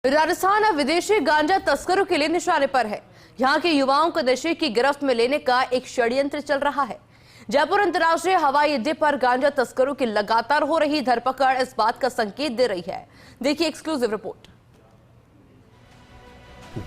राजस्थान अब विदेशी गांजा तस्करों के लिए निशाने पर है। यहां के युवाओं को नशे की गिरफ्त में लेने का एक षड्यंत्र चल रहा है। जयपुर अंतर्राष्ट्रीय हवाई अड्डे पर गांजा तस्करों की लगातार हो रही धरपकड़ इस बात का संकेत दे रही है। देखिए एक्सक्लूसिव रिपोर्ट।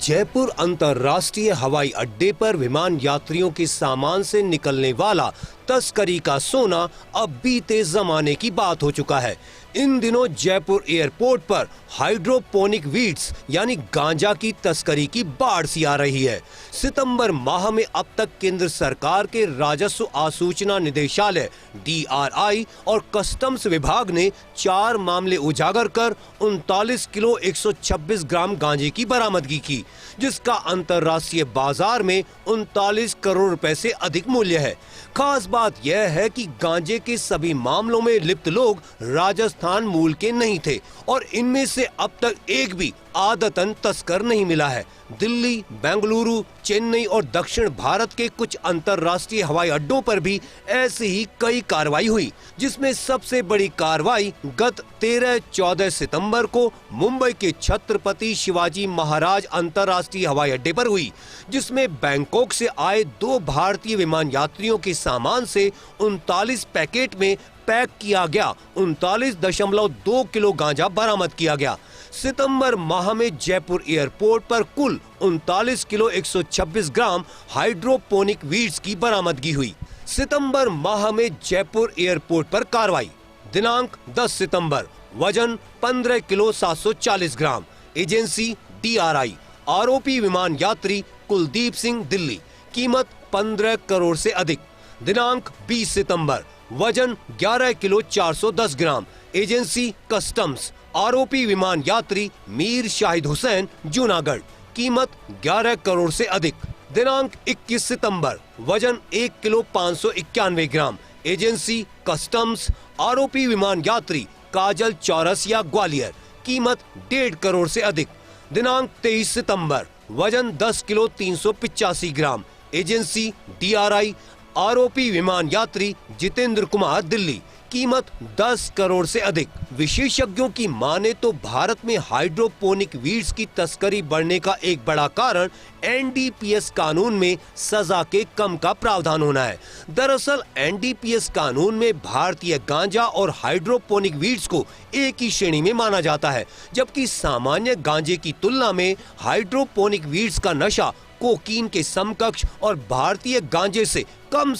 जयपुर अंतर्राष्ट्रीय हवाई अड्डे पर विमान यात्रियों के सामान से निकलने वाला तस्करी का सोना अब बीते जमाने की बात हो चुका है। इन दिनों जयपुर एयरपोर्ट पर हाइड्रोपोनिक वीड्स यानी गांजा की तस्करी की बाढ़ सी आ रही है। सितंबर माह में अब तक केंद्र सरकार के राजस्व आसूचना निदेशालय DRI और कस्टम्स विभाग ने 4 मामले उजागर कर 39 किलो 126 ग्राम गांजे की बरामदगी की, जिसका अंतर्राष्ट्रीय बाजार में 39 करोड़ रुपए से अधिक मूल्य है। खास बात यह है कि गांजे के सभी मामलों में लिप्त लोग राजस्थान मूल के नहीं थे और इनमें से अब तक एक भी आदतन तस्कर नहीं मिला है। दिल्ली, बेंगलुरु, चेन्नई और दक्षिण भारत के कुछ अंतर्राष्ट्रीय हवाई अड्डों पर भी ऐसी ही कई कार्रवाई हुई, जिसमें सबसे बड़ी कार्रवाई गत 13-14 सितंबर को मुंबई के छत्रपति शिवाजी महाराज अंतर्राष्ट्रीय हवाई अड्डे पर हुई, जिसमें बैंकॉक से आए 2 भारतीय विमान यात्रियों के सामान से 39 पैकेट में पैक किया गया 39.2 किलो गांजा बरामद किया गया। सितंबर माह में जयपुर एयरपोर्ट पर कुल 39 किलो 126 ग्राम हाइड्रोपोनिक वीड्स की बरामदगी हुई। सितंबर माह में जयपुर एयरपोर्ट पर कार्रवाई। दिनांक 10 सितंबर, वजन 15 किलो 740 ग्राम, एजेंसी DRI, आरोपी विमान यात्री कुलदीप सिंह, दिल्ली, कीमत 15 करोड़ से अधिक। दिनांक 20 सितंबर, वजन 11 किलो 410 ग्राम, एजेंसी कस्टम्स, आरोपी विमान यात्री मीर शाहिद हुसैन, जूनागढ़, कीमत 11 करोड़ से अधिक। दिनांक 21 सितंबर, वजन 1 किलो 591 ग्राम, एजेंसी कस्टम्स, आरोपी विमान यात्री काजल चौरसिया, ग्वालियर, कीमत 1.5 करोड़ से अधिक। दिनांक 23 सितंबर, वजन 10 किलो 385 ग्राम, एजेंसी DRI, आरोपी विमान यात्री जितेंद्र कुमार, दिल्ली, कीमत 10 करोड़ से अधिक। विशेषज्ञों की माने तो भारत में हाइड्रोपोनिक वीड्स की तस्करी बढ़ने का एक बड़ा कारण NDPS कानून में सजा के कम का प्रावधान होना है। दरअसल NDPS कानून में भारतीय गांजा और हाइड्रोपोनिक वीड्स को एक ही श्रेणी में माना जाता है, जबकि सामान्य गांजे की तुलना में हाइड्रोपोनिक वीड्स का नशा कोकीन के समकक्ष और भारतीय गांजे से कम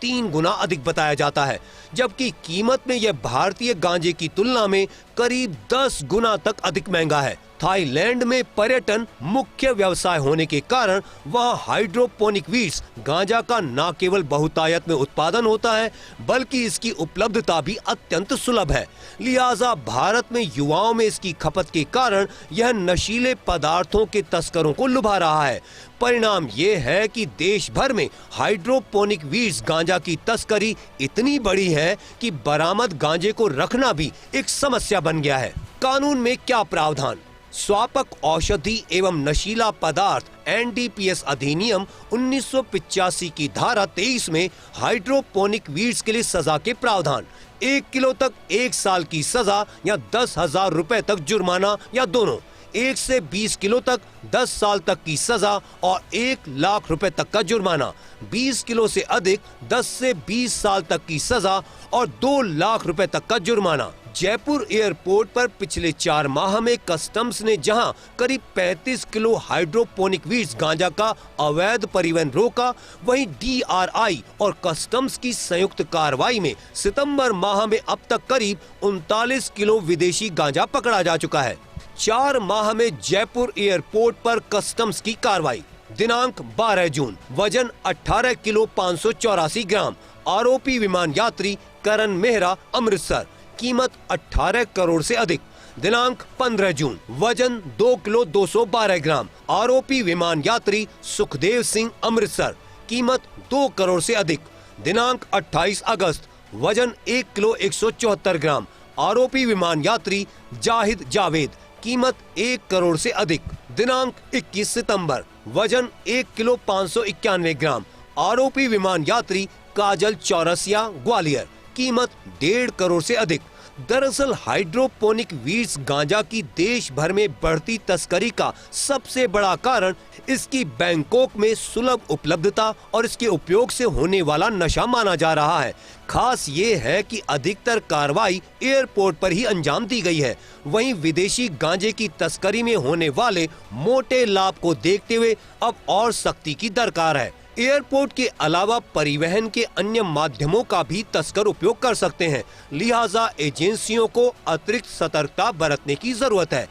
3 गुना अधिक बताया जाता है, जबकि कीमत में यह भारतीय गांजे की तुलना में करीब 10 गुना तक अधिक महंगा है। थाईलैंड में पर्यटन मुख्य व्यवसाय होने के कारण वहां हाइड्रोपोनिक वीड्स गांजा का न केवल बहुतायत में उत्पादन होता है, बल्कि इसकी उपलब्धता भी अत्यंत सुलभ है। लिहाजा भारत में युवाओं में इसकी खपत के कारण यह नशीले पदार्थों के तस्करों को लुभा रहा है। परिणाम ये है कि देश भर में हाइड्रोपोनिक वीड्स गांजा की तस्करी इतनी बड़ी है कि बरामद गांजे को रखना भी एक समस्या बन गया है। कानून में क्या प्रावधान? स्वापक औषधि एवं नशीला पदार्थ NDPS अधिनियम 1985 की धारा 23 में हाइड्रोपोनिक वीड्स के लिए सजा के प्रावधान 1 किलो तक 1 साल की सजा या 10,000 रुपए तक जुर्माना या दोनों, 1 से 20 किलो तक 10 साल तक की सजा और 1 लाख रुपए तक का जुर्माना, 20 किलो से अधिक 10 से 20 साल तक की सजा और 2 लाख रुपए तक का जुर्माना। जयपुर एयरपोर्ट पर पिछले 4 माह में कस्टम्स ने जहां करीब 35 किलो हाइड्रोपोनिक वीड्स गांजा का अवैध परिवहन रोका, वहीं DRI और कस्टम्स की संयुक्त कार्रवाई में सितंबर माह में अब तक करीब 39 किलो विदेशी गांजा पकड़ा जा चुका है। 4 माह में जयपुर एयरपोर्ट पर कस्टम्स की कार्रवाई। दिनांक 12 जून, वजन 18 किलो 584 ग्राम, आरोपी विमान यात्री करण मेहरा, अमृतसर, कीमत 18 करोड़ से अधिक। दिनांक 15 जून, वजन 2 किलो 212 ग्राम, आरोपी विमान यात्री सुखदेव सिंह, अमृतसर, कीमत 2 करोड़ से अधिक। दिनांक 28 अगस्त, वजन 1 किलो 174 ग्राम, आरोपी विमान यात्री जाहिद जावेद, कीमत 1 करोड़ से अधिक। दिनांक 21 सितंबर, वजन 1 किलो 591 ग्राम, आरोपी विमान यात्री काजल चौरसिया, ग्वालियर, कीमत 1.5 करोड़ से अधिक। दरअसल हाइड्रोपोनिक वीड्स गांजा की देश भर में बढ़ती तस्करी का सबसे बड़ा कारण इसकी बैंकॉक में सुलभ उपलब्धता और इसके उपयोग से होने वाला नशा माना जा रहा है। खास ये है कि अधिकतर कार्रवाई एयरपोर्ट पर ही अंजाम दी गई है। वहीं विदेशी गांजे की तस्करी में होने वाले मोटे लाभ को देखते हुए अब और सख्ती की दरकार है। एयरपोर्ट के अलावा परिवहन के अन्य माध्यमों का भी तस्कर उपयोग कर सकते हैं, लिहाजा एजेंसियों को अतिरिक्त सतर्कता बरतने की जरूरत है।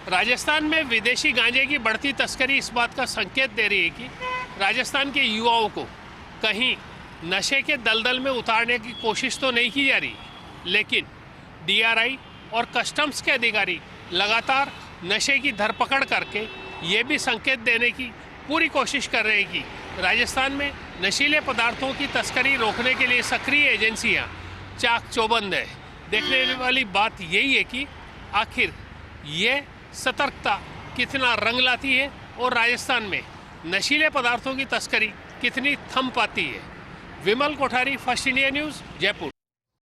राजस्थान में विदेशी गांजे की बढ़ती तस्करी इस बात का संकेत दे रही है कि राजस्थान के युवाओं को कहीं नशे के दलदल में उतारने की कोशिश तो नहीं की जा रही, लेकिन डीआरआई और कस्टम्स के अधिकारी लगातार नशे की धरपकड़ करके ये भी संकेत देने की पूरी कोशिश कर रहे हैं कि राजस्थान में नशीले पदार्थों की तस्करी रोकने के लिए सक्रिय एजेंसियां चाक चौबंद है। देखने वाली बात यही है कि आखिर ये सतर्कता कितना रंग लाती है और राजस्थान में नशीले पदार्थों की तस्करी कितनी थम पाती है। Vimal Kothari, First India News, Jaipur.